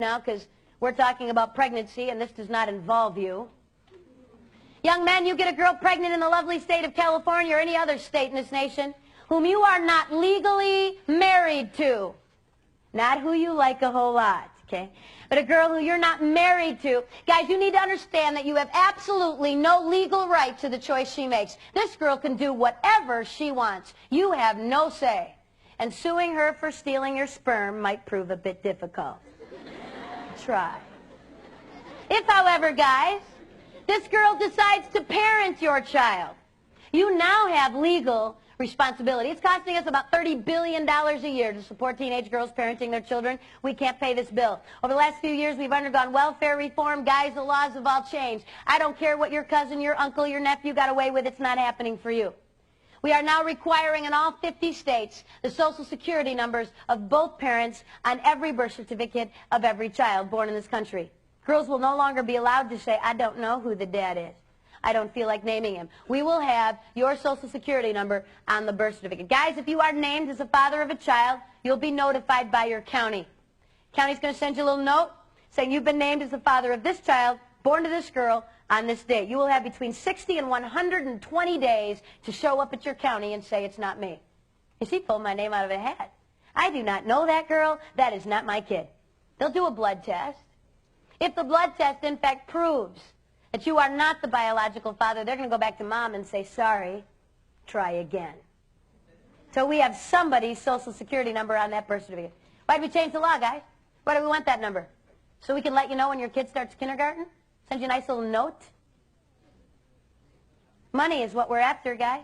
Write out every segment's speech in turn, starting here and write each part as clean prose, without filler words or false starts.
now because we're talking about pregnancy and this does not involve you. Young men, you get a girl pregnant in the lovely state of California or any other state in this nation whom you are not legally married to. Not who you like a whole lot, okay? But a girl who you're not married to. Guys, you need to understand that you have absolutely no legal right to the choice she makes. This girl can do whatever she wants. You have no say. And suing her for stealing your sperm might prove a bit difficult. Try. If, however, guys, this girl decides to parent your child, you now have legal responsibility. It's costing us about $30 billion a year to support teenage girls parenting their children. We can't pay this bill. Over the last few years, we've undergone welfare reform. Guys, the laws have all changed. I don't care what your cousin, your uncle, your nephew got away with. It's not happening for you. We are now requiring in all 50 states the Social Security numbers of both parents on every birth certificate of every child born in this country. Girls will no longer be allowed to say, I don't know who the dad is. I don't feel like naming him. We will have your Social Security number on the birth certificate. Guys, if you are named as a father of a child, you'll be notified by your county. County's going to send you a little note saying you've been named as the father of this child, born to this girl, on this date. You will have between 60 and 120 days to show up at your county and say it's not me. You see, pulled my name out of a hat. I do not know that girl. That is not my kid. They'll do a blood test. If the blood test, in fact, proves that you are not the biological father, they're going to go back to mom and say, sorry, try again. So we have somebody's Social Security number on that birth certificate. Why did we change the law, guys? Why do we want that number? So we can let you know when your kid starts kindergarten? Send you a nice little note? Money is what we're after, guys.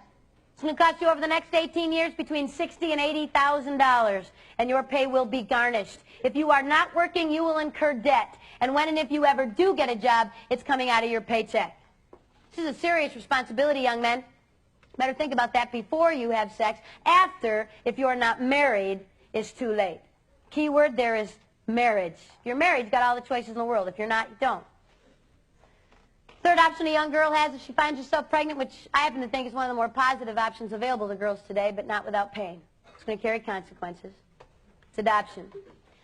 It's going to cost you over the next 18 years between $60,000 and $80,000, and your pay will be garnished. If you are not working, you will incur debt. And when and if you ever do get a job, it's coming out of your paycheck. This is a serious responsibility, young men. Better think about that before you have sex. After, if you're not married, it's too late. Key word there is marriage. If you're married, you've got all the choices in the world. If you're not, you don't. Third option a young girl has if she finds herself pregnant, which I happen to think is one of the more positive options available to girls today, but not without pain. It's going to carry consequences. It's adoption.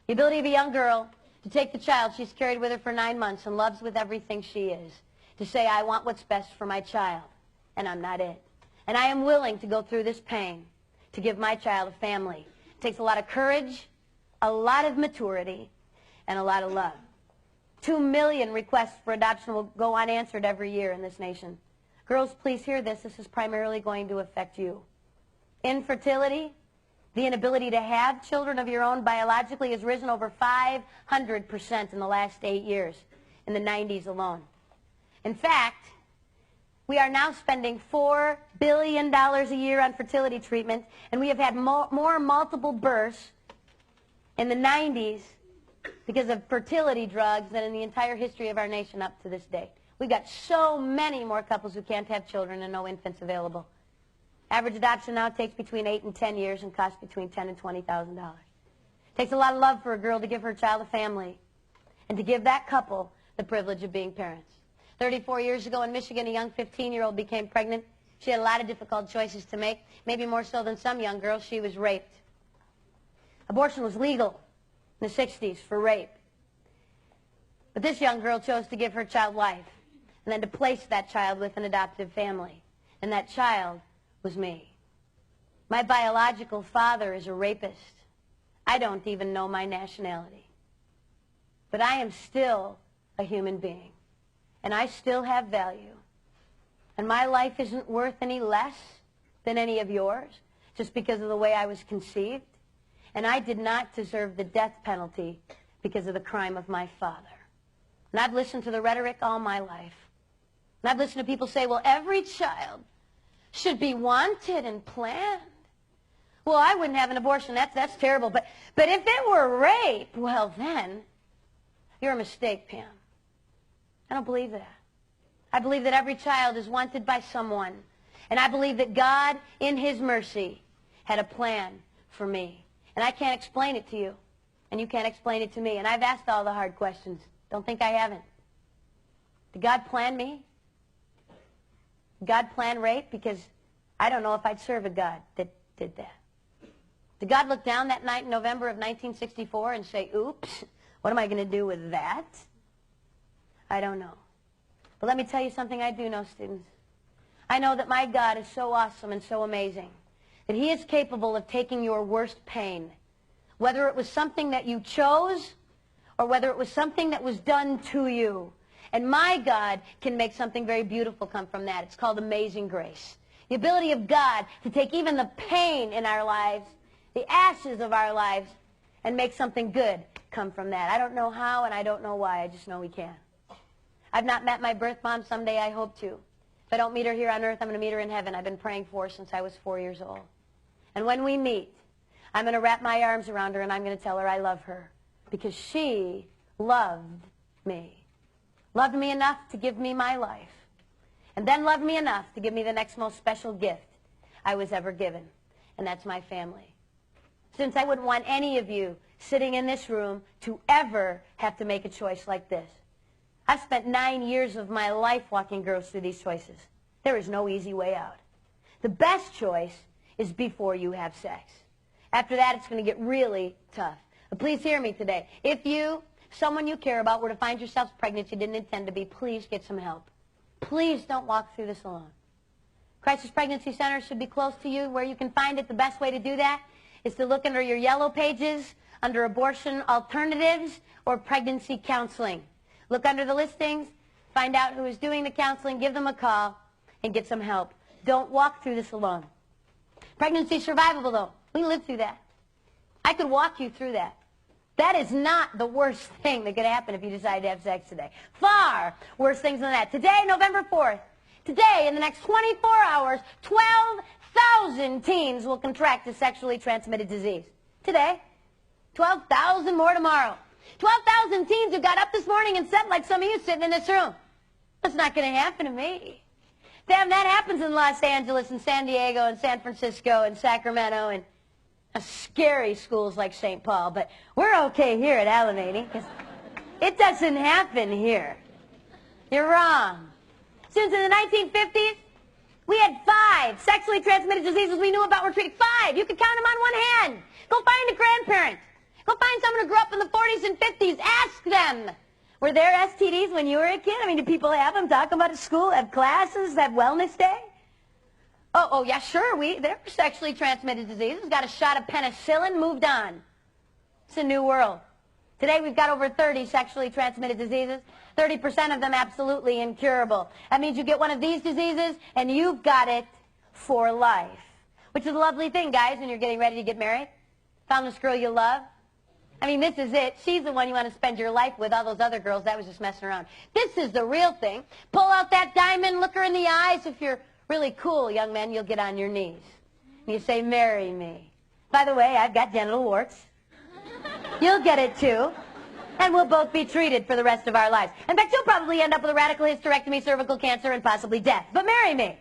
The ability of a young girl to take the child she's carried with her for 9 months and loves with everything she is, to say, I want what's best for my child, and I'm not it. And I am willing to go through this pain to give my child a family. It takes a lot of courage, a lot of maturity, and a lot of love. 2 million requests for adoption will go unanswered every year in this nation. Girls, please hear this. This is primarily going to affect you. Infertility, the inability to have children of your own biologically, has risen over 500% in the last 8 years, in the 90s alone. In fact, we are now spending $4 billion a year on fertility treatment, and we have had more multiple births in the 90s because of fertility drugs than in the entire history of our nation up to this day. We've got so many more couples who can't have children and no infants available. Average adoption now takes between 8 and 10 years and costs between $10,000 and $20,000. It takes a lot of love for a girl to give her child a family and to give that couple the privilege of being parents. 34 years ago in Michigan, a young 15-year-old became pregnant. She had a lot of difficult choices to make, maybe more so than some young girls. She was raped. Abortion was legal in the 60s for rape. But this young girl chose to give her child life and then to place that child with an adoptive family. And that child was me. My biological father is a rapist. I don't even know my nationality. But I am still a human being. And I still have value. And my life isn't worth any less than any of yours just because of the way I was conceived. And I did not deserve the death penalty because of the crime of my father. And I've listened to the rhetoric all my life. And I've listened to people say, well, every child should be wanted and planned. Well, I wouldn't have an abortion. That's terrible. But if it were rape, well, then you're a mistake, Pam. I don't believe that. I believe that every child is wanted by someone. And I believe that God, in His mercy, had a plan for me. And I can't explain it to you, and you can't explain it to me. And I've asked all the hard questions. Don't think I haven't. Did God plan me? Did God plan rape? Because I don't know if I'd serve a God that did that. Did God look down that night in November of 1964 and say, oops, What am I going to do with that? I don't know. But let me tell you something I do know, students. I know that my God is so awesome and so amazing that he is capable of taking your worst pain, whether it was something that you chose or whether it was something that was done to you. And my God can make something very beautiful come from that. It's called amazing grace. The ability of God to take even the pain in our lives, the ashes of our lives, and make something good come from that. I don't know how and I don't know why. I just know he can. I've not met my birth mom. Someday I hope to. If I don't meet her here on earth, I'm going to meet her in heaven. I've been praying for her since I was 4 years old. And when we meet, I'm going to wrap my arms around her and I'm going to tell her I love her because she loved me. Loved me enough to give me my life. And then loved me enough to give me the next most special gift I was ever given. And that's my family. Since I wouldn't want any of you sitting in this room to ever have to make a choice like this. I've spent 9 years of my life walking girls through these choices. There is no easy way out. The best choice is before you have sex. After that, it's going to get really tough. But please hear me today. If you, someone you care about, were to find yourselves pregnant you didn't intend to be, please get some help. Please don't walk through this alone. Crisis Pregnancy Center should be close to you. Where you can find it, the best way to do that is to look under your yellow pages, under abortion alternatives or pregnancy counseling. Look under the listings, find out who is doing the counseling, give them a call, and get some help. Don't walk through this alone. Pregnancy survivable, though. We live through that. I could walk you through that. That is not the worst thing that could happen if you decide to have sex today. Far worse things than that. Today, November 4th, today, in the next 24 hours, 12,000 teens will contract a sexually transmitted disease. Today. 12,000 more tomorrow. 12,000 teens who got up this morning and said, like some of you sitting in this room, that's not going to happen to me. Damn, that happens in Los Angeles and San Diego and San Francisco and Sacramento and scary schools like St. Paul. But we're okay here at Alameda because it doesn't happen here. You're wrong. Since in the 1950s, we had 5 sexually transmitted diseases we knew about were treated. 5. You could count them on one hand. Go find a grandparent. Go find someone who grew up in the 40s and 50s. Ask them. Were there STDs when you were a kid? I mean, do people have them? Talk about it at school? Have classes? Have wellness day? Oh, yeah, sure. There were sexually transmitted diseases. Got a shot of penicillin, moved on. It's a new world. Today we've got over 30 sexually transmitted diseases. 30% of them absolutely incurable. That means you get one of these diseases and you've got it for life. Which is a lovely thing, guys, when you're getting ready to get married. Found this girl you love. I mean, this is it. She's the one you want to spend your life with. All those other girls, that was just messing around. This is the real thing. Pull out that diamond, look her in the eyes. If you're really cool, young man, you'll get on your knees. And you say, marry me. By the way, I've got genital warts. You'll get it too. And we'll both be treated for the rest of our lives. In fact, you'll probably end up with a radical hysterectomy, cervical cancer, and possibly death. But marry me.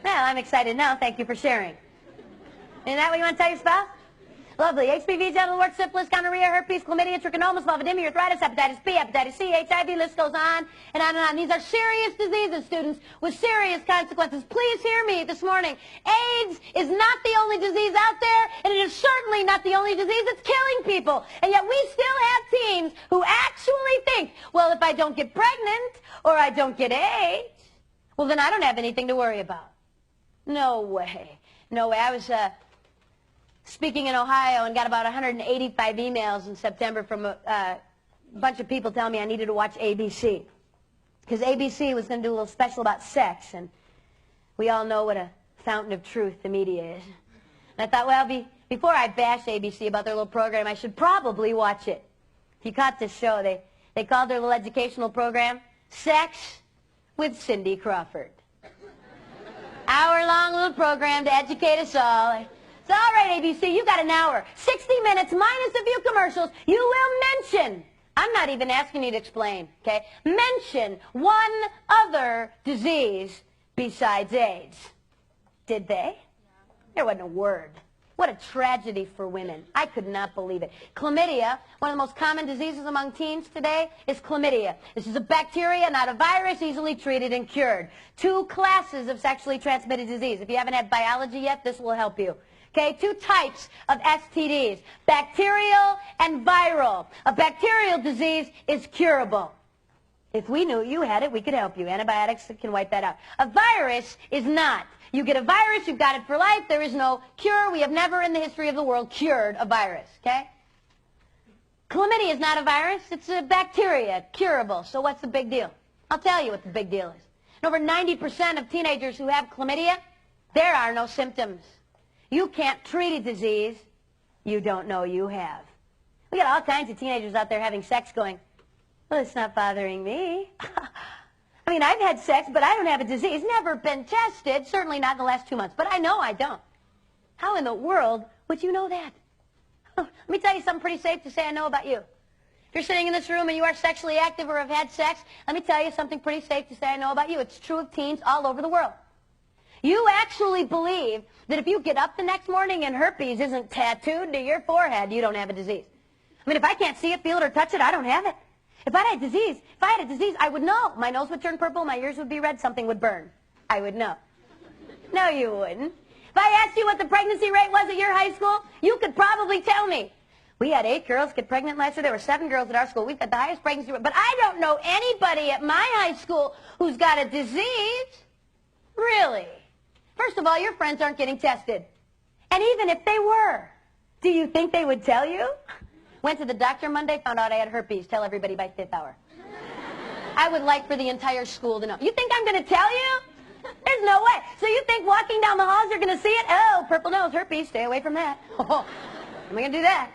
Well, I'm excited now. Thank you for sharing. Isn't that what you want to tell your spouse? Lovely. HPV, genital warts, syphilis, gonorrhea, herpes, chlamydia, trichomonas, vulvodynia, arthritis, hepatitis B, hepatitis C, HIV, list goes on and on and on. These are serious diseases, students, with serious consequences. Please hear me this morning. AIDS is not the only disease out there, and it is certainly not the only disease that's killing people. And yet we still have teens who actually think, well, if I don't get pregnant or I don't get AIDS, well, then I don't have anything to worry about. No way. No way. I was speaking in Ohio and got about 185 emails in September from a bunch of people telling me I needed to watch ABC. Because ABC was going to do a little special about sex, and we all know what a fountain of truth the media is. And I thought, well, before I bash ABC about their little program, I should probably watch it. If you caught this show, they called their little educational program Sex with Cindy Crawford. Hour-long little program to educate us all. So, all right, ABC, you got an hour. 60 minutes minus a few commercials. You will mention, I'm not even asking you to explain, okay? Mention one other disease besides AIDS. Did they? No. There wasn't a word. What a tragedy for women. I could not believe it. Chlamydia, one of the most common diseases among teens today, is chlamydia. This is a bacteria, not a virus, easily treated and cured. 2 classes of sexually transmitted disease. If you haven't had biology yet, this will help you. Okay, two types of STDs, bacterial and viral. A bacterial disease is curable. If we knew you had it, we could help you. Antibiotics can wipe that out. A virus is not. You get a virus, you've got it for life. There is no cure. We have never in the history of the world cured a virus, okay? Chlamydia is not a virus. It's a bacteria, curable. So what's the big deal? I'll tell you what the big deal is. And over 90% of teenagers who have chlamydia, there are no symptoms. You can't treat a disease you don't know you have. We got all kinds of teenagers out there having sex going, well, it's not bothering me. I mean, I've had sex, but I don't have a disease. Never been tested, certainly not in the last 2 months. But I know I don't. How in the world would you know that? Let me tell you something pretty safe to say I know about you. If you're sitting in this room and you are sexually active or have had sex, let me tell you something pretty safe to say I know about you. It's true of teens all over the world. You actually believe that if you get up the next morning and herpes isn't tattooed to your forehead, you don't have a disease. I mean, if I can't see it, feel it, or touch it, I don't have it. If I had a disease, I would know. My nose would turn purple, my ears would be red, something would burn. I would know. No, you wouldn't. If I asked you what the pregnancy rate was at your high school, you could probably tell me. We had 8 girls get pregnant last year. There were 7 girls at our school. We've got the highest pregnancy rate. But I don't know anybody at my high school who's got a disease. Really? First of all, your friends aren't getting tested. And even if they were, do you think they would tell you? Went to the doctor Monday, found out I had herpes. Tell everybody by 5th hour. I would like for the entire school to know. You think I'm going to tell you? There's no way. So you think walking down the halls you're going to see it? Oh, purple nose, herpes, stay away from that. Oh, am I going to do that?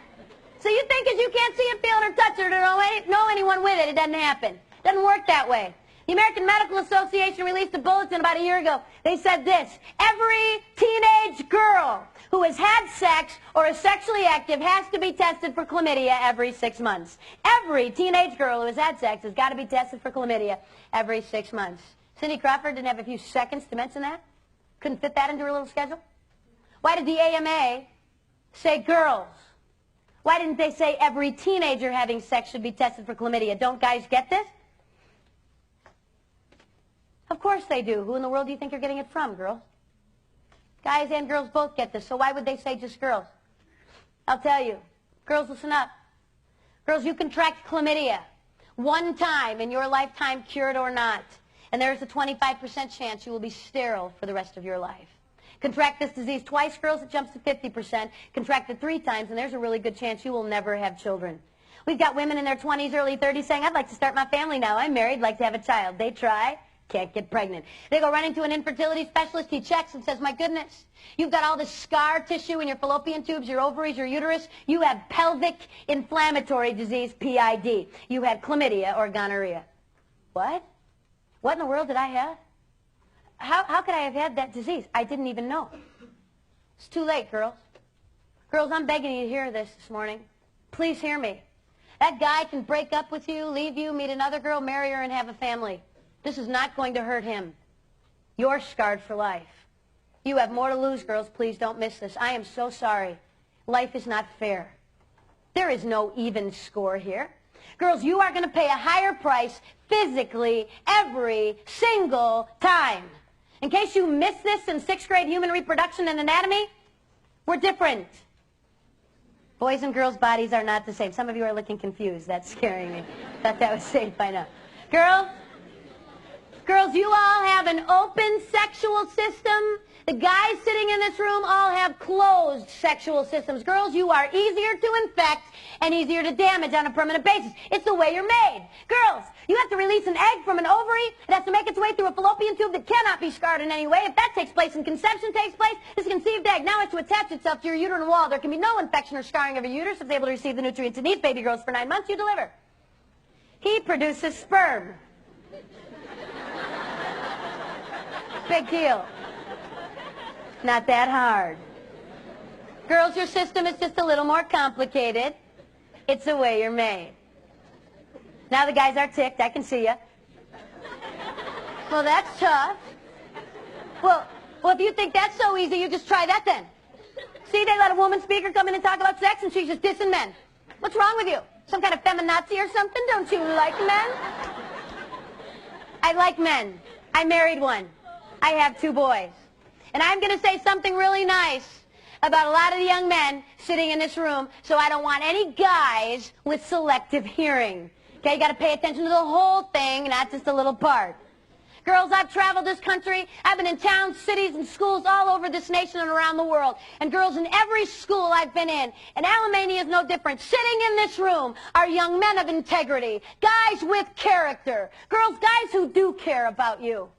So you think because you can't see it, feel it, or touch it, or know anyone with it, it doesn't happen. Doesn't work that way. The American Medical Association released a bulletin about a year ago. They said this: every teenage girl who has had sex or is sexually active has to be tested for chlamydia every 6 months. Every teenage girl who has had sex has got to be tested for chlamydia every 6 months. Cindy Crawford didn't have a few seconds to mention that? Couldn't fit that into her little schedule? Why did the AMA say girls? Why didn't they say every teenager having sex should be tested for chlamydia? Don't guys get this? Of course they do. Who in the world do you think you're getting it from, girls? Guys and girls both get this, so why would they say just girls? I'll tell you. Girls, listen up. Girls, you contract chlamydia 1 time in your lifetime, cured or not. And there's a 25% chance you will be sterile for the rest of your life. Contract this disease twice, girls, it jumps to 50%. Contract it 3 times, and there's a really good chance you will never have children. We've got women in their 20s, early 30s saying, I'd like to start my family now. I'm married, like to have a child. They try, can't get pregnant. They go running to an infertility specialist. He checks and says, my goodness, you've got all this scar tissue in your fallopian tubes, your ovaries, your uterus. You have pelvic inflammatory disease, PID. You had chlamydia or gonorrhea. What? What in the world did I have? How could I have had that disease? I didn't even know. It's too late, girls. Girls, I'm begging you to hear this morning. Please hear me. That guy can break up with you, leave you, meet another girl, marry her, and have a family. This is not going to hurt him. You're scarred for life. You have more to lose, girls. Please don't miss this. I am so sorry. Life is not fair. There is no even score here. Girls, you are going to pay a higher price physically every single time. In case you missed this in 6th grade human reproduction and anatomy, we're different. Boys' and girls' bodies are not the same. Some of you are looking confused. That's scaring me. Thought that was safe by now. Girls, you all have an open sexual system. The guys sitting in this room all have closed sexual systems. Girls, you are easier to infect and easier to damage on a permanent basis. It's the way you're made. Girls, you have to release an egg from an ovary. It has to make its way through a fallopian tube that cannot be scarred in any way. If that takes place and conception takes place, this conceived egg now has to attach itself to your uterine wall. There can be no infection or scarring of your uterus. If it's able to receive the nutrients it needs, baby grows for 9 months, you deliver. He produces sperm. Big deal. Not that hard. Girls, your system is just a little more complicated. It's the way you're made. Now the guys are ticked. I can see you. Well, that's tough. Well, if you think that's so easy, you just try that then. See, they let a woman speaker come in and talk about sex, and she's just dissing men. What's wrong with you? Some kind of feminazi or something? Don't you like men? I like men. I married one. I have 2 boys. And I'm going to say something really nice about a lot of the young men sitting in this room, so I don't want any guys with selective hearing. Okay, you got to pay attention to the whole thing, not just a little part. Girls, I've traveled this country. I've been in towns, cities, and schools all over this nation and around the world. And girls, in every school I've been in, and Alamania is no different, sitting in this room are young men of integrity, guys with character. Girls, guys who do care about you.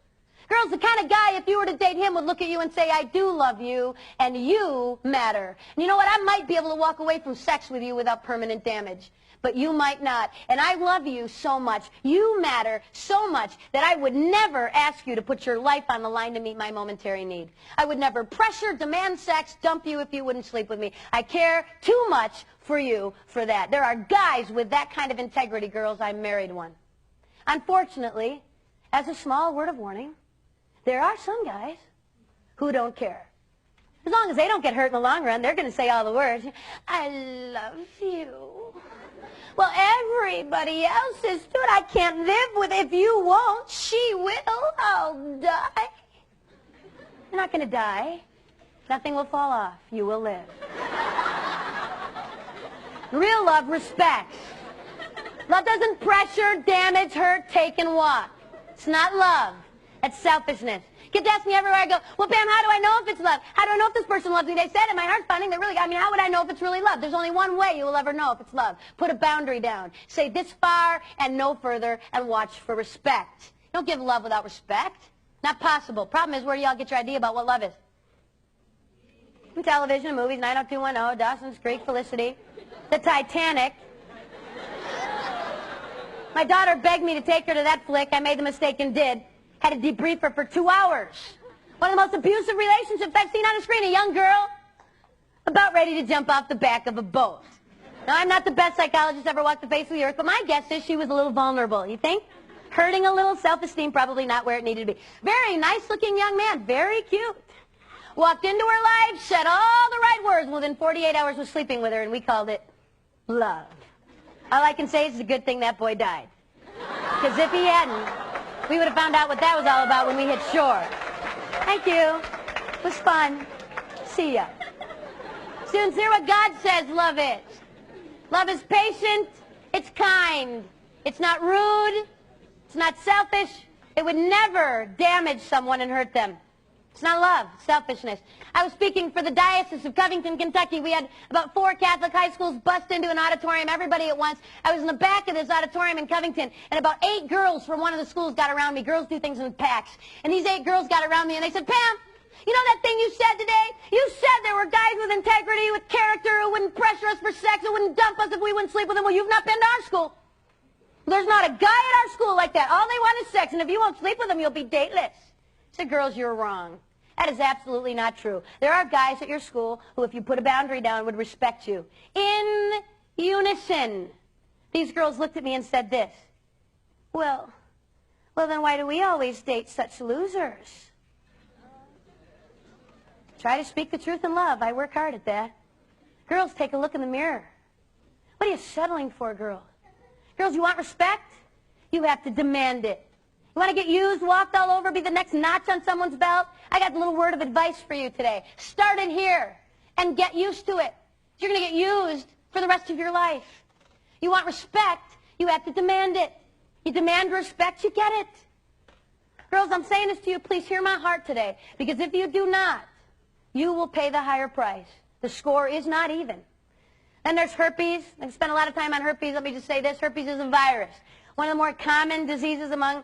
Girls, the kind of guy, if you were to date him, would look at you and say, I do love you, and you matter. And you know what? I might be able to walk away from sex with you without permanent damage. But you might not. And I love you so much. You matter so much that I would never ask you to put your life on the line to meet my momentary need. I would never pressure, demand sex, dump you if you wouldn't sleep with me. I care too much for you for that. There are guys with that kind of integrity, girls. I married one. Unfortunately, as a small word of warning, there are some guys who don't care. As long as they don't get hurt in the long run, they're going to say all the words. I love you. Well, everybody else is good. I can't live with it. If you won't, she will. I'll die. You're not going to die. Nothing will fall off. You will live. Real love respects. Love doesn't pressure, damage, hurt, take, and walk. It's not love. It's selfishness. Kids ask me everywhere I go, well, Pam, how do I know if it's love? How do I know if this person loves me? They said it. My heart's pounding. They really, how would I know if it's really love? There's only one way you will ever know if it's love. Put a boundary down. Say this far and no further and watch for respect. Don't give love without respect. Not possible. Problem is, where do y'all get your idea about what love is? From television and movies, 90210, Dawson's Creek, Felicity, the Titanic. My daughter begged me to take her to that flick. I made the mistake and did. Had to debrief her for 2 hours. One of the most abusive relationships I've seen on the screen. A young girl about ready to jump off the back of a boat. Now, I'm not the best psychologist ever walked the face of the earth, but my guess is she was a little vulnerable. You think? Hurting a little, self-esteem probably not where it needed to be. Very nice-looking young man, very cute. Walked into her life, said all the right words. Within 48 hours was sleeping with her, and we called it love. All I can say is it's a good thing that boy died. Because if he hadn't, we would have found out what that was all about when we hit shore. Thank you. It was fun. See ya. Students, hear what God says love is. Love is patient. It's kind. It's not rude. It's not selfish. It would never damage someone and hurt them. It's not love. It's selfishness. I was speaking for the Diocese of Covington, Kentucky. We had about 4 Catholic high schools bust into an auditorium, everybody at once. I was in the back of this auditorium in Covington, and about 8 girls from one of the schools got around me. Girls do things in packs. And these 8 girls got around me, and they said, Pam, you know that thing you said today? You said there were guys with integrity, with character, who wouldn't pressure us for sex, who wouldn't dump us if we wouldn't sleep with them. Well, you've not been to our school. There's not a guy at our school like that. All they want is sex, and if you won't sleep with them, you'll be dateless. I said, girls, you're wrong. That is absolutely not true. There are guys at your school who, if you put a boundary down, would respect you. In unison. These girls looked at me and said this. Well, then why do we always date such losers? Try to speak the truth in love. I work hard at that. Girls, take a look in the mirror. What are you settling for, girls? Girls, you want respect? You have to demand it. You want to get used, walked all over, be the next notch on someone's belt? I got a little word of advice for you today. Start it here and get used to it. You're going to get used for the rest of your life. You want respect, you have to demand it. You demand respect, you get it. Girls, I'm saying this to you, please hear my heart today, because if you do not, you will pay the higher price. The score is not even. Then there's herpes. I've spent a lot of time on herpes. Let me just say this. Herpes is a virus. One of the more common diseases among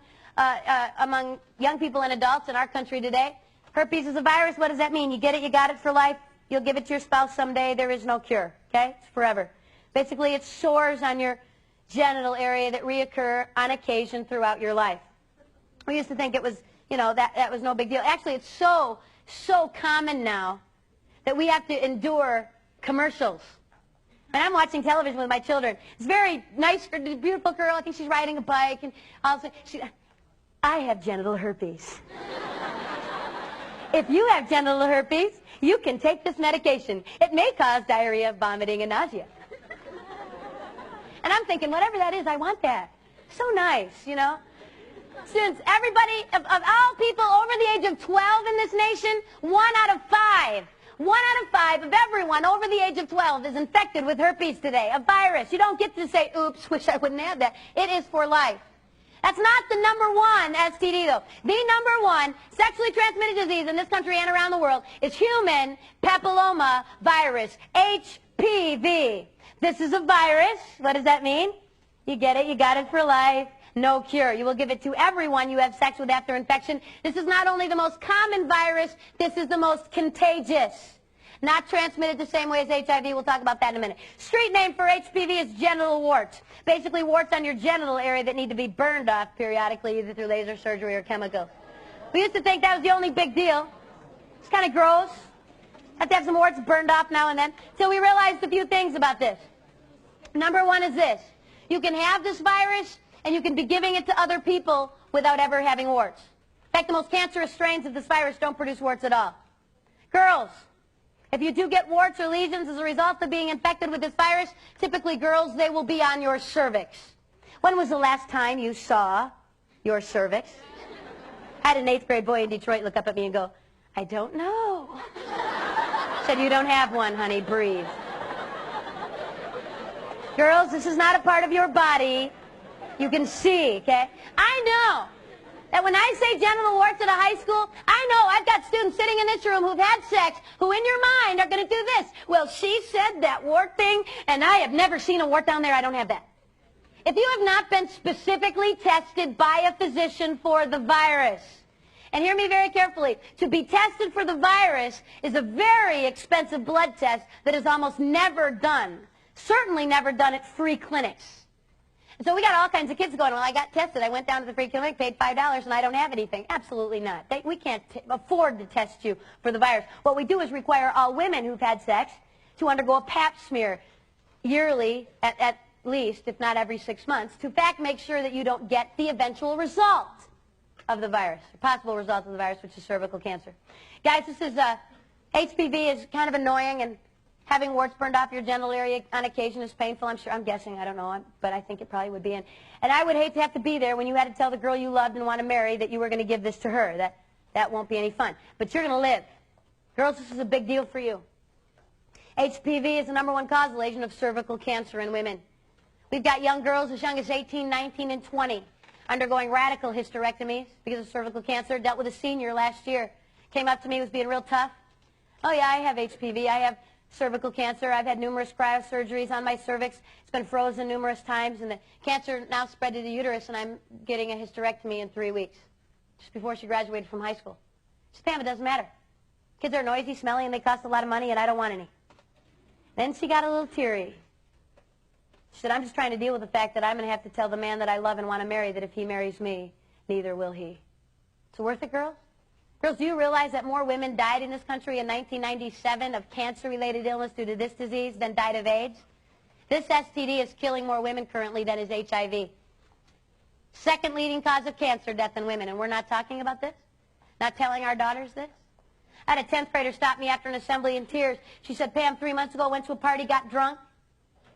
young people and adults in our country today. Herpes is a virus. What does that mean? You get it, you got it for life. You'll give it to your spouse someday. There is no cure, okay? It's forever. Basically, it's sores on your genital area that reoccur on occasion throughout your life. We used to think it was, that was no big deal. Actually, it's so common now that we have to endure commercials. And I'm watching television with my children. It's very nice, beautiful girl. I think she's riding a bike, and all of a sudden, I have genital herpes. If you have genital herpes, you can take this medication. It may cause diarrhea, vomiting, and nausea. And I'm thinking, whatever that is, I want that. So nice, Since everybody, of all people over the age of 12 in this nation, 1 out of 5 1 out of 5 of everyone over the age of 12 is infected with herpes today, a virus. You don't get to say, oops, wish I wouldn't have that. It is for life. That's not the #1 STD, though. The #1 sexually transmitted disease in this country and around the world is human papilloma virus, HPV. This is a virus. What does that mean? You get it. You got it for life. No cure. You will give it to everyone you have sex with after infection. This is not only the most common virus, this is the most contagious. Not transmitted the same way as HIV. We'll talk about that in a minute. Street name for HPV is genital warts. Basically warts on your genital area that need to be burned off periodically, either through laser surgery or chemicals. We used to think that was the only big deal. It's kind of gross. Have to have some warts burned off now and then. Till we realized a few things about this. #1 is this. You can have this virus and you can be giving it to other people without ever having warts. In fact, the most cancerous strains of this virus don't produce warts at all. Girls, if you do get warts or lesions as a result of being infected with this virus, typically girls, they will be on your cervix. When was the last time you saw your cervix? I had an 8th grade boy in Detroit look up at me and go, I don't know. Said, you don't have one, honey, breathe. Girls, this is not a part of your body. You can see, okay? I know that when I say genital warts at a high school, I know I've got students sitting in this room who've had sex who in your mind are going to do this. Well, she said that wart thing, and I have never seen a wart down there. I don't have that. If you have not been specifically tested by a physician for the virus, and hear me very carefully, to be tested for the virus is a very expensive blood test that is almost never done, certainly never done at free clinics. So we got all kinds of kids going, well, I got tested. I went down to the free clinic, paid $5, and I don't have anything. Absolutely not. We can't afford to test you for the virus. What we do is require all women who've had sex to undergo a pap smear yearly, at least, if not every 6 months, to in fact make sure that you don't get the eventual result of the virus, the possible result of the virus, which is cervical cancer. Guys, this is HPV is kind of annoying, and having warts burned off your genital area on occasion is painful. I'm guessing, I don't know, but I think it probably would be. And I would hate to have to be there when you had to tell the girl you loved and want to marry that you were going to give this to her. That won't be any fun. But you're going to live. Girls, this is a big deal for you. HPV is the #1 causal agent of cervical cancer in women. We've got young girls as young as 18, 19, and 20 undergoing radical hysterectomies because of cervical cancer. Dealt with a senior last year. Came up to me, was being real tough. Oh, yeah, I have HPV. I have cervical cancer. I've had numerous cryosurgeries on my cervix. It's been frozen numerous times, and the cancer now spread to the uterus, and I'm getting a hysterectomy in 3 weeks, just before she graduated from high school. She said, Pam, it doesn't matter. Kids are noisy, smelly, and they cost a lot of money, and I don't want any. Then she got a little teary. She said, I'm just trying to deal with the fact that I'm going to have to tell the man that I love and want to marry that if he marries me, neither will he. Is it worth it, girls? Girls, do you realize that more women died in this country in 1997 of cancer-related illness due to this disease than died of AIDS? This STD is killing more women currently than is HIV. Second leading cause of cancer death in women, and we're not talking about this? Not telling our daughters this? I had a 10th grader stop me after an assembly in tears. She said, Pam, 3 months ago, went to a party, got drunk.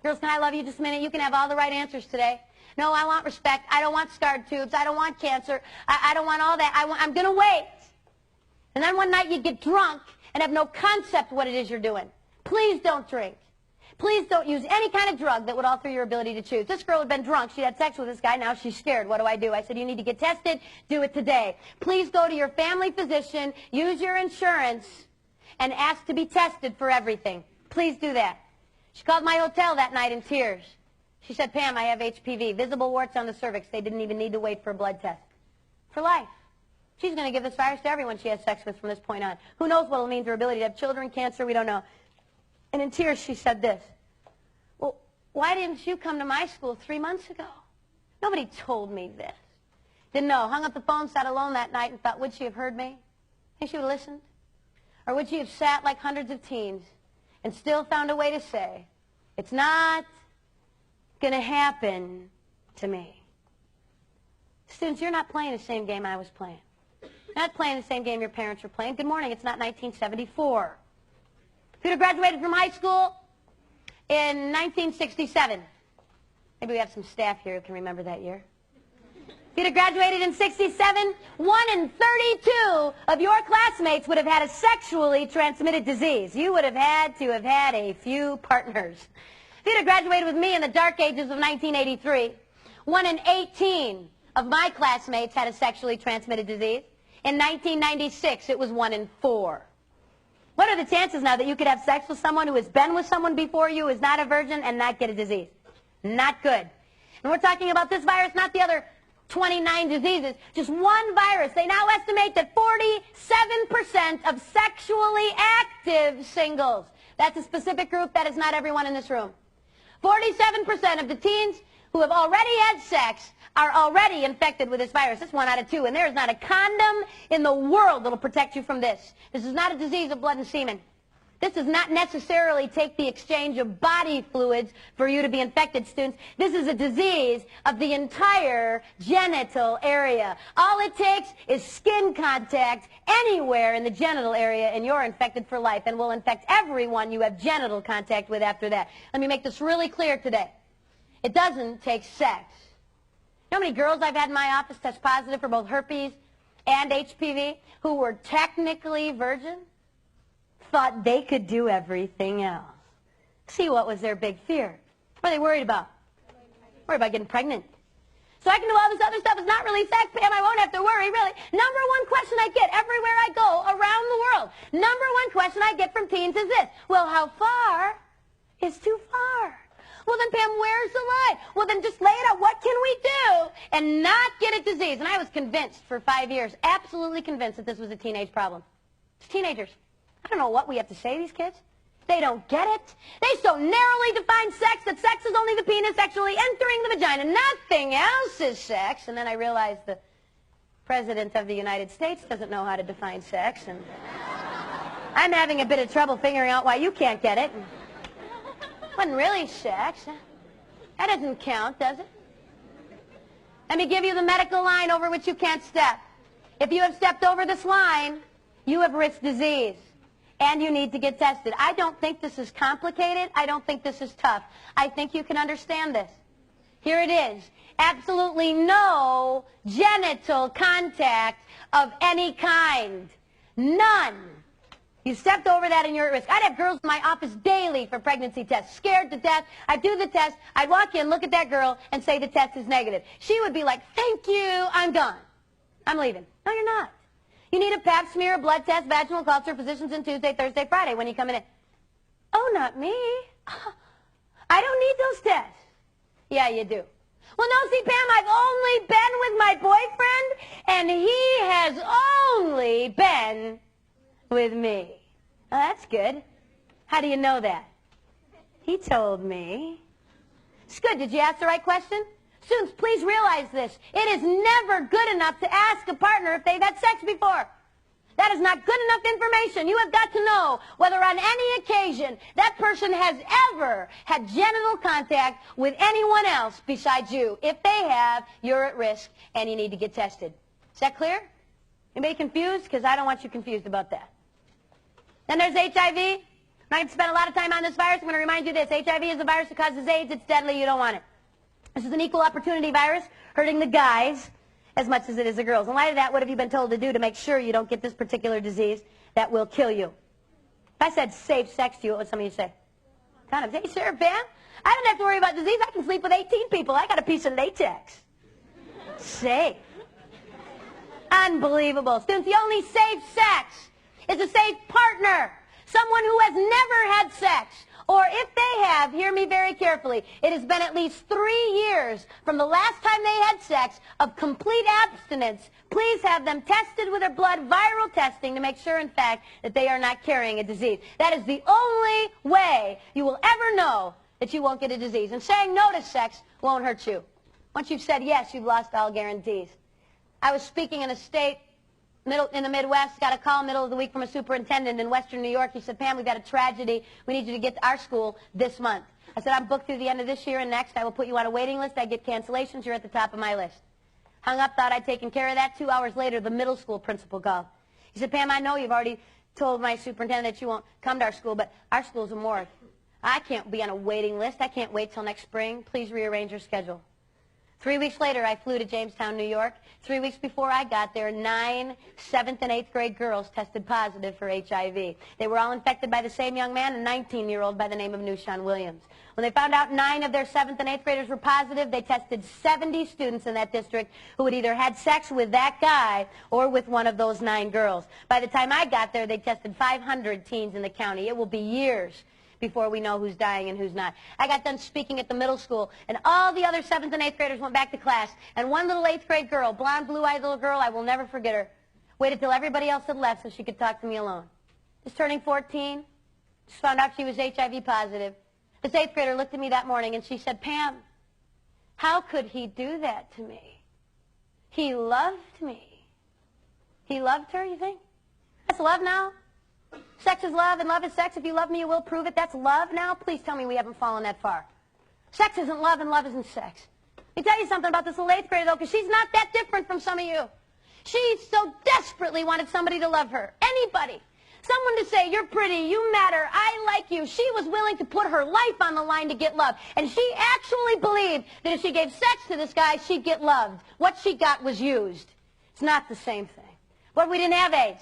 Girls, can I love you just a minute? You can have all the right answers today. No, I want respect. I don't want scarred tubes. I don't want cancer. I don't want all that. I'm going to wait. And then one night you get drunk and have no concept what it is you're doing. Please don't drink. Please don't use any kind of drug that would alter your ability to choose. This girl had been drunk. She had sex with this guy. Now she's scared. What do? I said, you need to get tested. Do it today. Please go to your family physician, use your insurance, and ask to be tested for everything. Please do that. She called my hotel that night in tears. She said, Pam, I have HPV. Visible warts on the cervix. They didn't even need to wait for a blood test. For life. She's going to give this virus to everyone she has sex with from this point on. Who knows what it'll mean to her ability to have children, cancer, we don't know. And in tears she said this, well, why didn't you come to my school 3 months ago? Nobody told me this. Didn't know. Hung up the phone, sat alone that night and thought, would she have heard me? Think she would have listened? Or would she have sat like hundreds of teens and still found a way to say, it's not going to happen to me? Students, you're not playing the same game I was playing. You're not playing the same game your parents were playing. Good morning, it's not 1974. If you'd have graduated from high school in 1967, maybe we have some staff here who can remember that year. If you'd have graduated in 67, 1 in 32 of your classmates would have had a sexually transmitted disease. You would have had to have had a few partners. If you'd have graduated with me in the dark ages of 1983, 1 in 18 of my classmates had a sexually transmitted disease. In 1996, it was 1 in 4. What are the chances now that you could have sex with someone who has been with someone before you, is not a virgin, and not get a disease? Not good. And we're talking about this virus, not the other 29 diseases, just one virus. They now estimate that 47% of sexually active singles, that's a specific group, that is not everyone in this room. 47% of the teens who have already had sex are already infected with this virus. It's 1 out of 2, and there is not a condom in the world that will protect you from this. This is not a disease of blood and semen. This does not necessarily take the exchange of body fluids for you to be infected, students. This is a disease of the entire genital area. All it takes is skin contact anywhere in the genital area, and you're infected for life, and will infect everyone you have genital contact with after that. Let me make this really clear today. It doesn't take sex. You know how many girls I've had in my office test positive for both herpes and HPV who were technically virgin? Thought they could do everything else. See, what was their big fear? What are they worried about? Worried about getting pregnant. So I can do all this other stuff. It's not really sex, Pam. I won't have to worry, really. Number one question I get everywhere I go around the world, number one question I get from teens is this: well, how far is too far? Well, then, Pam, where's the line? Well, then just lay it out. What can we do and not get a disease? And I was convinced for 5 years, absolutely convinced, that this was a teenage problem. It's teenagers. I don't know what we have to say to these kids. They don't get it. They so narrowly define sex that sex is only the penis sexually entering the vagina. Nothing else is sex. And then I realized the President of the United States doesn't know how to define sex. And I'm having a bit of trouble figuring out why you can't get it. It wasn't really sex. That doesn't count, does it? Let me give you the medical line over which you can't step. If you have stepped over this line, you have risked disease, and you need to get tested. I don't think this is complicated. I don't think this is tough. I think you can understand this. Here it is. Absolutely no genital contact of any kind. None. You stepped over that and you're at risk. I'd have girls in my office daily for pregnancy tests, scared to death. I'd do the test. I'd walk in, look at that girl, and say the test is negative. She would be like, thank you, I'm gone. I'm leaving. No, you're not. You need a pap smear, a blood test, vaginal culture, physicians in Tuesday, Thursday, Friday when you come in. Oh, not me. I don't need those tests. Yeah, you do. Well, no, see, Pam, I've only been with my boyfriend, and he has only been with me. Oh, that's good. How do you know that? He told me. It's good. Did you ask the right question? Students, please realize this. It is never good enough to ask a partner if they've had sex before. That is not good enough information. You have got to know whether on any occasion that person has ever had genital contact with anyone else besides you. If they have, you're at risk and you need to get tested. Is that clear? Anybody confused? Because I don't want you confused about that. Then there's HIV. I'm not going to spend a lot of time on this virus. I'm going to remind you this. HIV is a virus that causes AIDS. It's deadly. You don't want it. This is an equal opportunity virus, hurting the guys as much as it is the girls. In light of that, what have you been told to do to make sure you don't get this particular disease that will kill you? If I said safe sex to you, what would some of you say? Condoms. Hey, sure, Pam. I don't have to worry about disease. I can sleep with 18 people. I got a piece of latex. Safe. Unbelievable. Students, the only safe sex is a safe partner. Someone who has never had sex. Or if they have, hear me very carefully, it has been at least 3 years from the last time they had sex of complete abstinence. Please have them tested with their blood, viral testing, to make sure, in fact, that they are not carrying a disease. That is the only way you will ever know that you won't get a disease. And saying no to sex won't hurt you. Once you've said yes, you've lost all guarantees. I was speaking in a state in the Midwest, got a call middle of the week from a superintendent in Western New York. He said, Pam, we've got a tragedy. We need you to get to our school this month. I said, I'm booked through the end of this year and next. I will put you on a waiting list. I get cancellations. You're at the top of my list. Hung up, thought I'd taken care of that. 2 hours later, the middle school principal called. He said, Pam, I know you've already told my superintendent that you won't come to our school, but our school's a morgue. I can't be on a waiting list. I can't wait till next spring. Please rearrange your schedule. 3 weeks later, I flew to Jamestown, New York. 3 weeks before I got there, 9 7th and 8th grade girls tested positive for HIV. They were all infected by the same young man, a 19-year-old by the name of Nushan Williams. When they found out 9 of their 7th and 8th graders were positive, they tested 70 students in that district who had either had sex with that guy or with one of those 9 girls. By the time I got there, they tested 500 teens in the county. It will be years before we know who's dying and who's not. I got done speaking at the middle school, and all the other 7th and 8th graders went back to class, and one little 8th grade girl, blonde, blue-eyed little girl, I will never forget her, waited till everybody else had left so she could talk to me alone. Just turning 14, just found out she was HIV positive. This 8th grader looked at me that morning, and she said, Pam, how could he do that to me? He loved me. He loved her, you think? That's love now? Sex is love, and love is sex. If you love me, you will prove it. That's love now? Please tell me we haven't fallen that far. Sex isn't love, and love isn't sex. Let me tell you something about this little 8th grader, though, because she's not that different from some of you. She so desperately wanted somebody to love her. Anybody. Someone to say, you're pretty, you matter, I like you. She was willing to put her life on the line to get love. And she actually believed that if she gave sex to this guy, she'd get loved. What she got was used. It's not the same thing. What if we didn't have AIDS?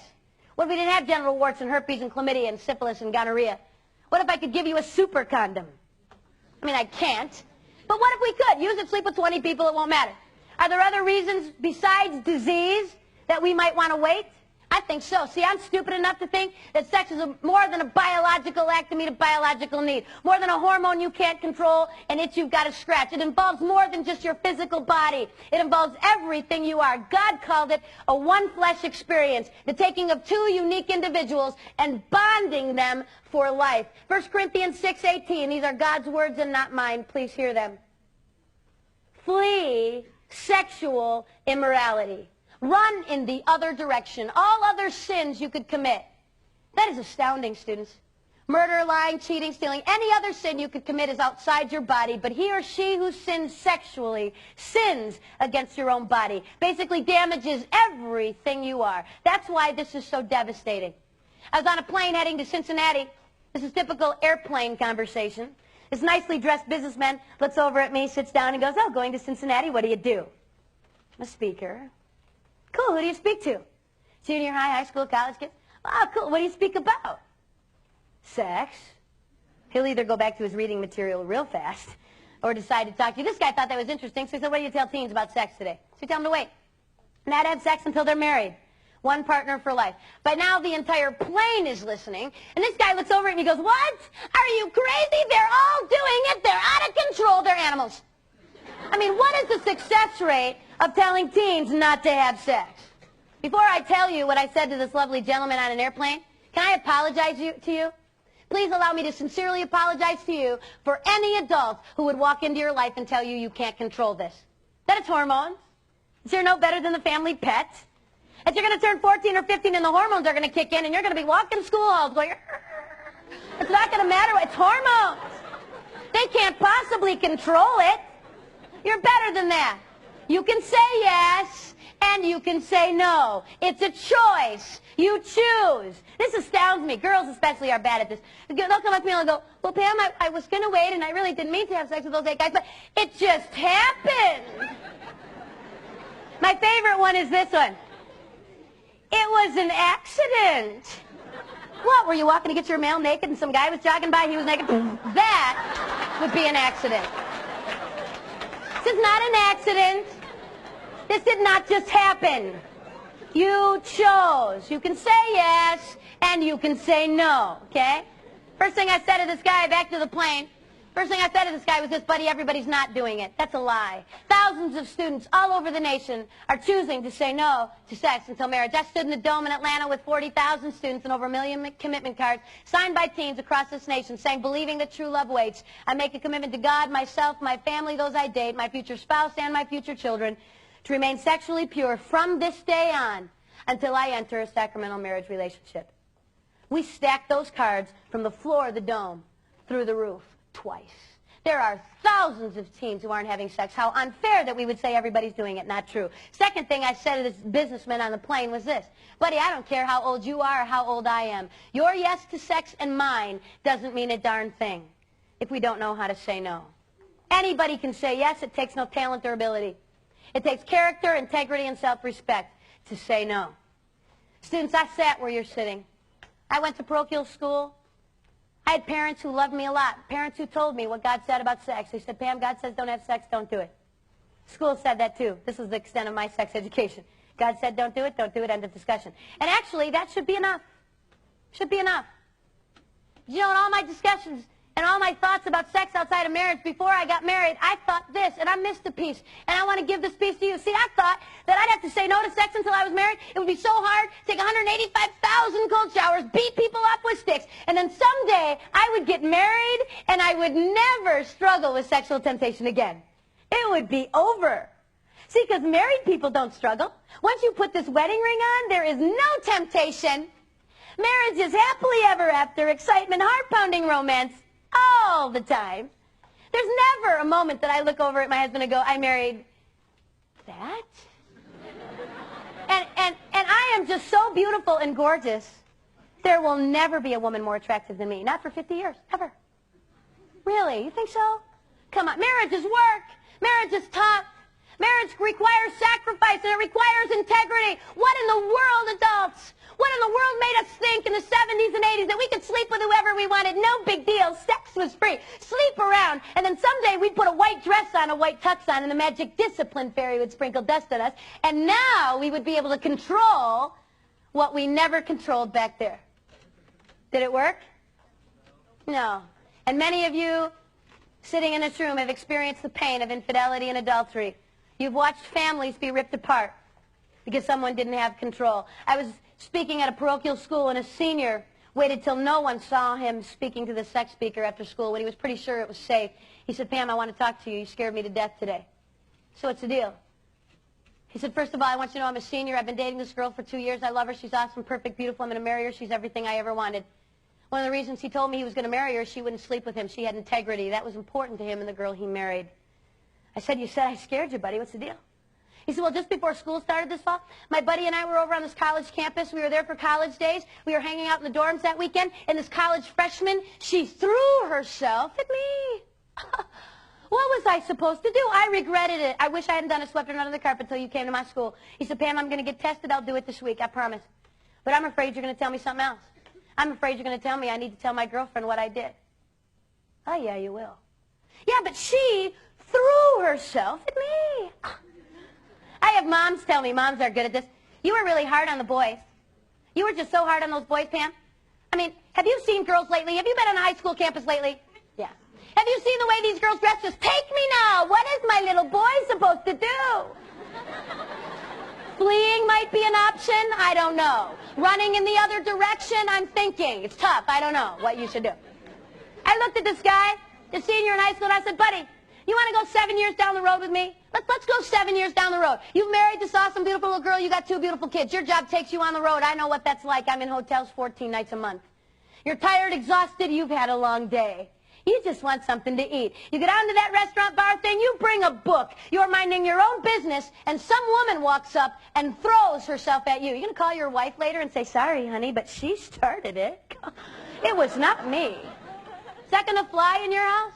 What if we didn't have genital warts and herpes and chlamydia and syphilis and gonorrhea? What if I could give you a super condom? I mean, I can't. But what if we could? Use it, sleep with 20 people, it won't matter. Are there other reasons besides disease that we might want to wait? I think so. See, I'm stupid enough to think that sex is more than a biological act to meet a biological need, more than a hormone you can't control, an itch you've got to scratch. It involves more than just your physical body. It involves everything you are. God called it a one-flesh experience, the taking of 2 unique individuals and bonding them for life. 1 Corinthians 6:18, these are God's words and not mine. Please hear them. Flee sexual immorality. Run in the other direction. All other sins you could commit. That is astounding, students. Murder, lying, cheating, stealing, any other sin you could commit is outside your body, but he or she who sins sexually sins against your own body. Basically damages everything you are. That's why this is so devastating. I was on a plane heading to Cincinnati. This is typical airplane conversation. This nicely dressed businessman looks over at me, sits down, and goes, oh, going to Cincinnati, what do you do? I'm a speaker. Cool, who do you speak to? Junior high, high school, college kids? Oh, cool, what do you speak about? Sex. He'll either go back to his reading material real fast or decide to talk to you. This guy thought that was interesting, so he said, what do you tell teens about sex today? So you tell them to wait. Not have sex until they're married. One partner for life. By now, the entire plane is listening, and this guy looks over and he goes, what? Are you crazy? They're all doing it. They're out of control. They're animals. I mean, what is the success rate of telling teens not to have sex? Before I tell you what I said to this lovely gentleman on an airplane, can I apologize to you? Please allow me to sincerely apologize to you for any adult who would walk into your life and tell you you can't control this. That it's hormones. You're no better than the family pet. That you're going to turn 14 or 15 and the hormones are going to kick in and you're going to be walking school halls going, it's not going to matter. It's hormones. They can't possibly control it. You're better than that. You can say yes, and you can say no. It's a choice. You choose. This astounds me. Girls especially are bad at this. They'll come up to me and they'll go, well, Pam, I was going to wait, and I really didn't mean to have sex with those 8 guys, but it just happened. My favorite one is this one. It was an accident. What, were you walking to get your mail naked and some guy was jogging by, he was naked? That would be an accident. This is not an accident. This did not just happen. You chose. You can say yes, and you can say no, okay? First thing I said to this guy, back to the plane, first thing I said to this guy was this, buddy, everybody's not doing it. That's a lie. Thousands of students all over the nation are choosing to say no to sex until marriage. I stood in the Dome in Atlanta with 40,000 students and over 1 million commitment cards signed by teens across this nation saying, believing that true love waits. I make a commitment to God, myself, my family, those I date, my future spouse, and my future children to remain sexually pure from this day on until I enter a sacramental marriage relationship. We stacked those cards from the floor of the Dome through the roof twice. There are thousands of teens who aren't having sex. How unfair that we would say everybody's doing it. Not true. Second thing I said to this businessman on the plane was this. Buddy, I don't care how old you are or how old I am. Your yes to sex and mine doesn't mean a darn thing if we don't know how to say no. Anybody can say yes. It takes no talent or ability. It takes character, integrity, and self-respect to say no. Students, I sat where you're sitting. I went to parochial school. I had parents who loved me a lot. Parents who told me what God said about sex. They said, Pam, God says don't have sex, don't do it. School said that too. This is the extent of my sex education. God said don't do it, end of discussion. And actually, that should be enough. Should be enough. You know, in all my discussions and all my thoughts about sex outside of marriage before I got married, I thought this, and I missed a piece, and I want to give this piece to you. See, I thought that I'd have to say no to sex until I was married. It would be so hard, take 185,000 cold showers, beat people up with sticks, and then someday I would get married, and I would never struggle with sexual temptation again. It would be over. See, because married people don't struggle. Once you put this wedding ring on, there is no temptation. Marriage is happily ever after, excitement, heart-pounding romance all the time. There's never a moment that I look over at my husband and go, I married that? And I am just so beautiful and gorgeous. There will never be a woman more attractive than me. Not for 50 years. Ever. Really? You think so? Come on. Marriage is work. Marriage is tough. Marriage requires sacrifice, and it requires integrity. What in the world, adults? What in the world made us think in the 70s and 80s that we could sleep with whoever we wanted? No big deal. Sex was free. Sleep around. And then someday we'd put a white dress on, a white tux on, and the magic discipline fairy would sprinkle dust on us. And now we would be able to control what we never controlled back there. Did it work? No. And many of you sitting in this room have experienced the pain of infidelity and adultery. You've watched families be ripped apart because someone didn't have control. I was speaking at a parochial school, and a senior waited till no one saw him speaking to the sex speaker after school when he was pretty sure it was safe. He said, Pam, I want to talk to you. You scared me to death today. So what's the deal? He said, first of all, I want you to know I'm a senior. I've been dating this girl for 2 years. I love her. She's awesome, perfect, beautiful. I'm going to marry her. She's everything I ever wanted. One of the reasons he told me he was going to marry her, she wouldn't sleep with him. She had integrity. That was important to him and the girl he married. I said, you said I scared you, buddy. What's the deal? He said, well, just before school started this fall, my buddy and I were over on this college campus. We were there for college days. We were hanging out in the dorms that weekend, and this college freshman, she threw herself at me. What was I supposed to do? I regretted it. I wish I hadn't done it, swept it under the carpet until you came to my school. He said, Pam, I'm going to get tested. I'll do it this week, I promise. But I'm afraid you're going to tell me something else. I'm afraid you're going to tell me I need to tell my girlfriend what I did. Oh, yeah, you will. Yeah, but she threw herself at me. I have moms tell me, moms are good at this, you were really hard on the boys. You were just so hard on those boys, Pam. I mean, have you seen girls lately? Have you been on a high school campus lately? Yeah. Have you seen the way these girls dress? Just take me now. What is my little boy supposed to do? Fleeing might be an option. I don't know. Running in the other direction, I'm thinking. It's tough. I don't know what you should do. I looked at this guy, the senior in high school, and I said, buddy, you want to go 7 years down the road with me? Let's go 7 years down the road. You've married this awesome, beautiful little girl. You got 2 beautiful kids. Your job takes you on the road. I know what that's like. I'm in hotels 14 nights a month. You're tired, exhausted. You've had a long day. You just want something to eat. You get onto that restaurant bar thing. You bring a book. You're minding your own business, and some woman walks up and throws herself at you. You're going to call your wife later and say, sorry, honey, but she started it. It was not me. Is that going to fly in your house?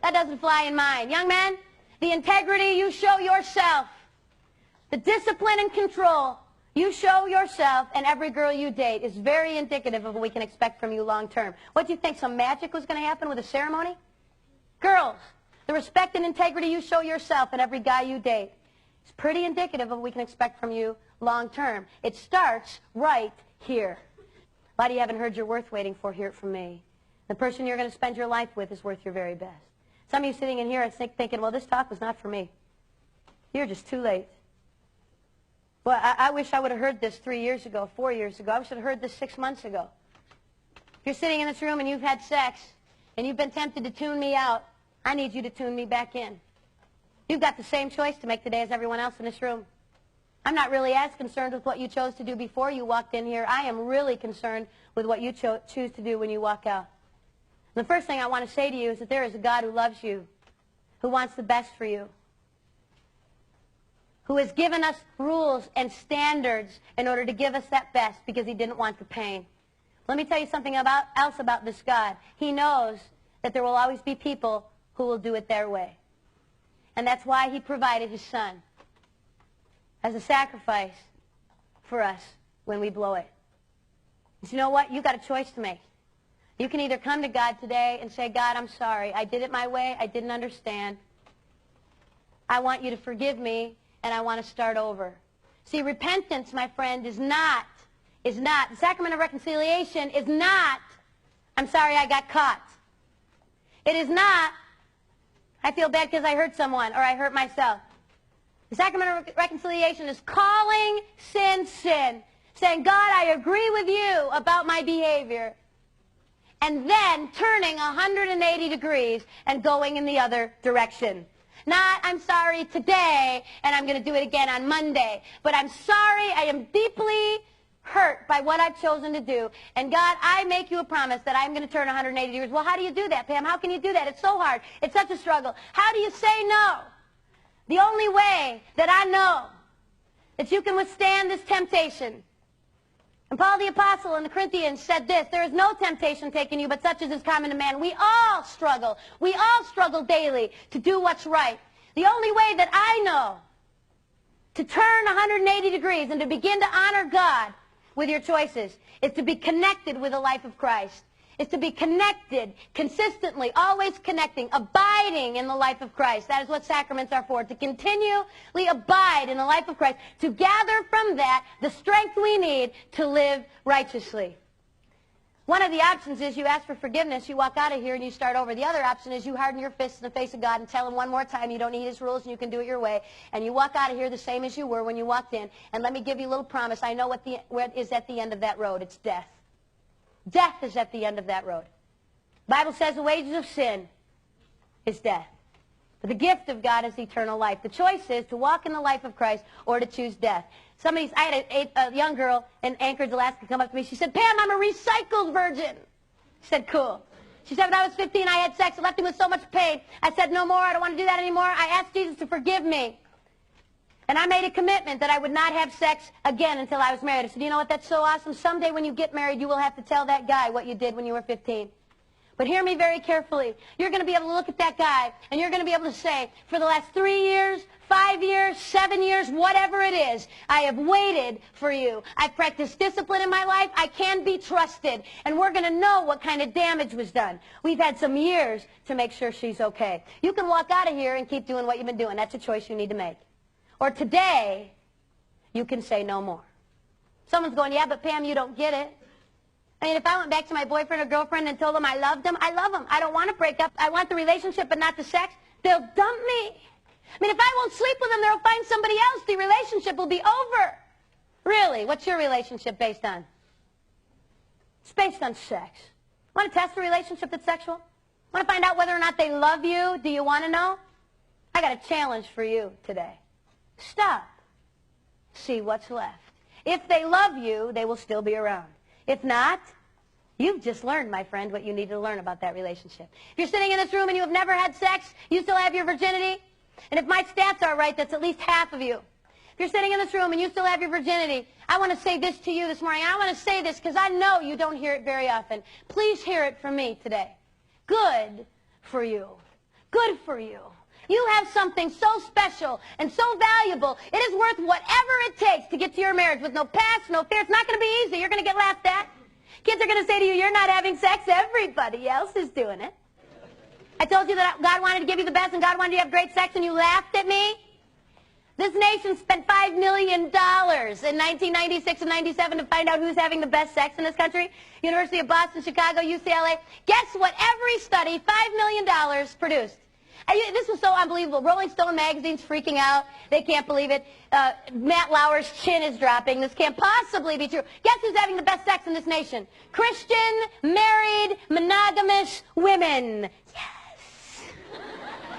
That doesn't fly in mine. Young man, the integrity you show yourself, the discipline and control you show yourself and every girl you date is very indicative of what we can expect from you long term. What do you think, some magic was going to happen with a ceremony? Girls, the respect and integrity you show yourself and every guy you date is pretty indicative of what we can expect from you long term. It starts right here. A lot of you haven't heard your worth waiting for. Hear it from me. The person you're going to spend your life with is worth your very best. Some of you sitting in here are thinking, well, this talk was not for me. You're just too late. Well, I wish I would have heard this 3 years ago, 4 years ago. I wish I'd have heard this 6 months ago. If you're sitting in this room and you've had sex and you've been tempted to tune me out, I need you to tune me back in. You've got the same choice to make today as everyone else in this room. I'm not really as concerned with what you chose to do before you walked in here. I am really concerned with what you choose to do when you walk out. And the first thing I want to say to you is that there is a God who loves you, who wants the best for you, who has given us rules and standards in order to give us that best because he didn't want the pain. Let me tell you something else about this God. He knows that there will always be people who will do it their way. And that's why he provided his son as a sacrifice for us when we blow it. But you know what? You've got a choice to make. You can either come to God today and say, God, I'm sorry. I did it my way. I didn't understand. I want you to forgive me, and I want to start over. See, repentance, my friend, is not, the sacrament of reconciliation is not, I'm sorry I got caught. It is not, I feel bad because I hurt someone or I hurt myself. The sacrament of reconciliation is calling sin, sin, saying, God, I agree with you about my behavior, and then turning 180 degrees and going in the other direction. Not, I'm sorry today, and I'm going to do it again on Monday, but I'm sorry, I am deeply hurt by what I've chosen to do, and God, I make you a promise that I'm going to turn 180 degrees. Well, how do you do that, Pam? How can you do that? It's so hard. It's such a struggle. How do you say no? The only way that I know that you can withstand this temptation, and Paul the Apostle in the Corinthians said this, there is no temptation taken you, but such as is common to man. We all struggle. We all struggle daily to do what's right. The only way that I know to turn 180 degrees and to begin to honor God with your choices is to be connected with the life of Christ. Is to be connected, consistently, always connecting, abiding in the life of Christ. That is what sacraments are for, to continually abide in the life of Christ, to gather from that the strength we need to live righteously. One of the options is you ask for forgiveness, you walk out of here and you start over. The other option is you harden your fists in the face of God and tell him one more time you don't need his rules and you can do it your way. And you walk out of here the same as you were when you walked in. And let me give you a little promise. I know what is at the end of that road. It's death. Death is at the end of that road. The Bible says the wages of sin is death. But the gift of God is eternal life. The choice is to walk in the life of Christ or to choose death. I had a young girl in Anchorage, Alaska, come up to me. She said, Pam, I'm a recycled virgin. I said, cool. She said, when I was 15, I had sex. It left me with so much pain. I said, no more. I don't want to do that anymore. I asked Jesus to forgive me. And I made a commitment that I would not have sex again until I was married. I said, you know what, that's so awesome. Someday when you get married, you will have to tell that guy what you did when you were 15. But hear me very carefully. You're going to be able to look at that guy, and you're going to be able to say, for the last 3 years, 5 years, 7 years, whatever it is, I have waited for you. I've practiced discipline in my life. I can be trusted. And we're going to know what kind of damage was done. We've had some years to make sure she's okay. You can walk out of here and keep doing what you've been doing. That's a choice you need to make. Or today, you can say no more. Someone's going, yeah, but Pam, you don't get it. I mean, if I went back to my boyfriend or girlfriend and told them I loved them, I love them. I don't want to break up. I want the relationship but not the sex. They'll dump me. I mean, if I won't sleep with them, they'll find somebody else. The relationship will be over. Really? What's your relationship based on? It's based on sex. Want to test a relationship that's sexual? Want to find out whether or not they love you? Do you want to know? I got a challenge for you today. Stop. See what's left. If they love you, they will still be around. If not, you've just learned, my friend, what you need to learn about that relationship. If you're sitting in this room and you have never had sex, you still have your virginity. And if my stats are right, that's at least half of you. If you're sitting in this room and you still have your virginity, I want to say this to you this morning. I want to say this because I know you don't hear it very often. Please hear it from me today. Good for you. Good for you. You have something so special and so valuable. It is worth whatever it takes to get to your marriage with no past, no fear. It's not going to be easy. You're going to get laughed at. Kids are going to say to you, you're not having sex. Everybody else is doing it. I told you that God wanted to give you the best and God wanted you to have great sex and you laughed at me. This nation spent $5 million in 1996 and 97 to find out who's having the best sex in this country. University of Boston, Chicago, UCLA. Guess what every study, $5 million produced? This was so unbelievable. Rolling Stone magazine's freaking out. They can't believe it. Matt Lauer's chin is dropping. This can't possibly be true. Guess who's having the best sex in this nation? Christian, married, monogamous women. Yes.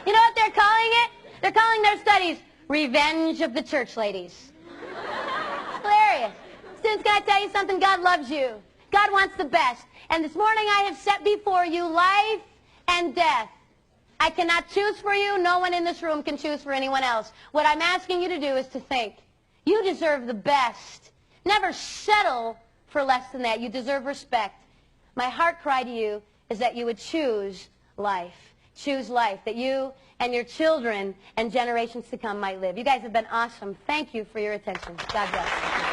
You know what they're calling it? They're calling their studies Revenge of the Church Ladies. It's hilarious. Students, can I tell you something? God loves you. God wants the best. And this morning I have set before you life and death. I cannot choose for you. No one in this room can choose for anyone else. What I'm asking you to do is to think. You deserve the best. Never settle for less than that. You deserve respect. My heart cry to you is that you would choose life. choose life, that you and your children and generations to come might live. You guys have been awesome. Thank you for your attention. God bless.